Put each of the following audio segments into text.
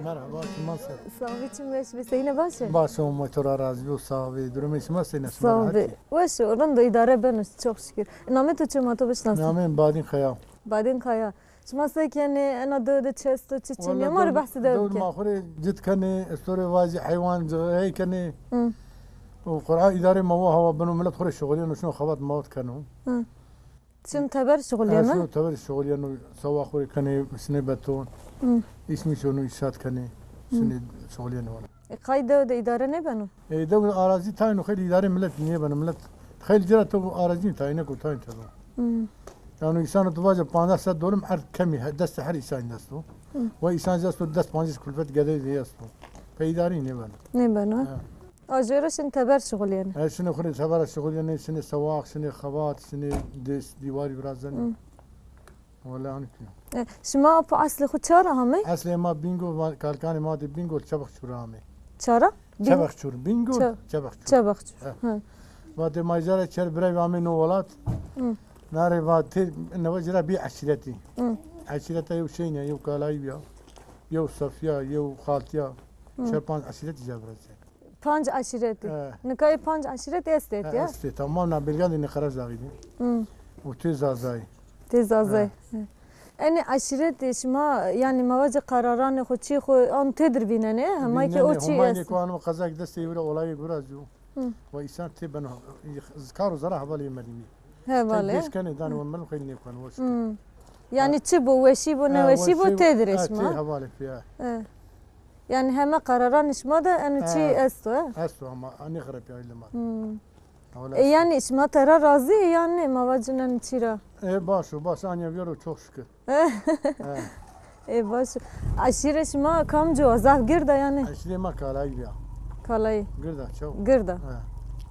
Merhaba, nasılsın? Sağ ol, beş beseyine başı. Başı motora razı sağ ol. Durum için nasıl? Sağ ol. Baş, oradan da idare ben çok şükür. Namet uçum otobüs nasıl? Namen Badîn Kaya. Badîn Kaya. Şuma sekeni ana da çesto çiçeği ne var bahsi de ki. Mahore ciddi kani, story vazi hayvan zâi kani. وقرآن إداري ما هو هوا بنو ملت خوري شغلين وشنو خبط موت كانوا. شنو تبر شغلين؟ شنو تبر شغلين وسوا خوري كاني سنة بتون. اسمي شنو إشات كاني سنة شغلين ولا. قايدة ده إدارة نه بنو؟ دولة أراضي تاين وخيل إدارة ملت نية بنو ملت خيل جرا تو أراضي تاينه كو تاين تلو. يعني إنسان تواجه 15 دولار هر كمي دست هر إنسان دستو. وإنسان دستو دست 5 كلفت قدر ديستو. فإداري نه بنو. نه بنو. آجرشون تبر شغلين. شنو خوري تبر شغلين سنة سواق سنة خبات سنة ديواري برازن. ولا أنا كذا. شما أبو أصل خود چهار همه؟ أصل ما بينجو كالكاني ما دي بينجو چبخ شور همه. چهارا؟ چبخ شور بينجو چبخ شور. چبخ شور. بعد ما يجرى چهار برای همه نوولات. ناره بعد نوجرا بي عشرتي. عشرتي يو شينه يو كالاي بيا. يو صفيا يو خالتيا. چهار پنج عشرتي جبرت. پنج عشرتی. نکای پنج عشرتی استید یا؟ استید تمام نبیگان نخرج داغیدی. و تی زازای. تی زازای. این عشرتی شما یعنی مواجه قراران خود چی خود آن تدر بینه نه؟ همه که او چی است؟ همه که آنم قضا دستی ولی اولای گرازو. و ایشان تی بنا کارو زرا حوالی مدیمی. حواله. بیش کنه دانو من خیلی نیکان وش. یعنی چی بو وشی بو نوشی بو تدرش ما؟ تی حواله فيها. Yani hemen kararın da yani çi esto. Esto ama ani kharap ya ilma. Yani işma tera razı yani mavacının çira. Baş ani veriyor çok şükür. Baş. Aşire şma kam cevazah girda yani. Aşire ma kalay ya. Kalay. Girda çok. Girda.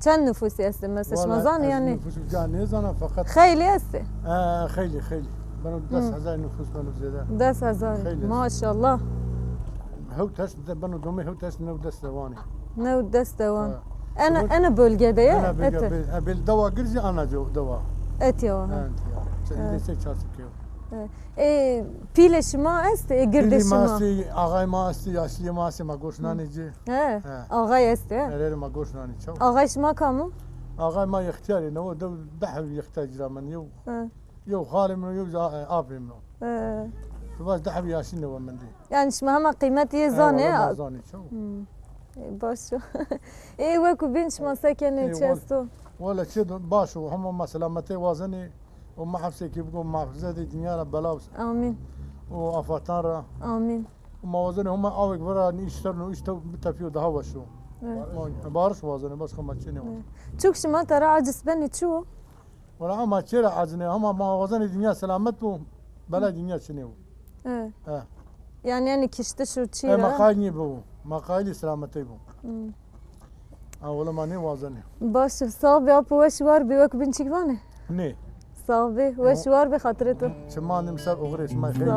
Çen nüfus est mesela şma zan yani. Nüfus yani zan fakat. Khayli est. Khayli. Bana 10,000 nüfus bana ziyade. 10,000 maşallah. هو تاس بنو دومي هو تاس نو دست دواني نو دست دوان انا بölgede ya انا بالدواء قرزي انا جو دواء et ya انت ليش تشاسكيو pile şma est girde şma masi ağay masi yaşlı masi ma goşnanici ağay est erer ma goşnani çok ağay şma kamu ağay ma ihtiyarı ne o dahv يحتاج من يو خالي من يو ابي منه فباش دحب ياشين ومن دي يعني شما هما قيمتي زانه زانه شو باشو اي وكو بين شما ساكن تشستو ولا شيء باشو هم ما سلامتي وازني وما حفصي كيف بقول ما حفظت الدنيا بلاوس امين وافاتار امين وما وزني هم اوك برا يشترنوا يشتو بتفيو ده هو شو بارش وازني بس كم تشيني çok شما ترى عجز بني شو ولا ما تشير عجزني هم ما وزني الدنيا سلامته بلا الدنيا شنو yani kişte şu çiğ makayni bu makayli selameti bu اولا ما نه وازنه باشه صاحب آپ وش وار به وک بنچی وانه نه صاحب وش وار به خاطر تو شما نمسر اغري اسمای خیلی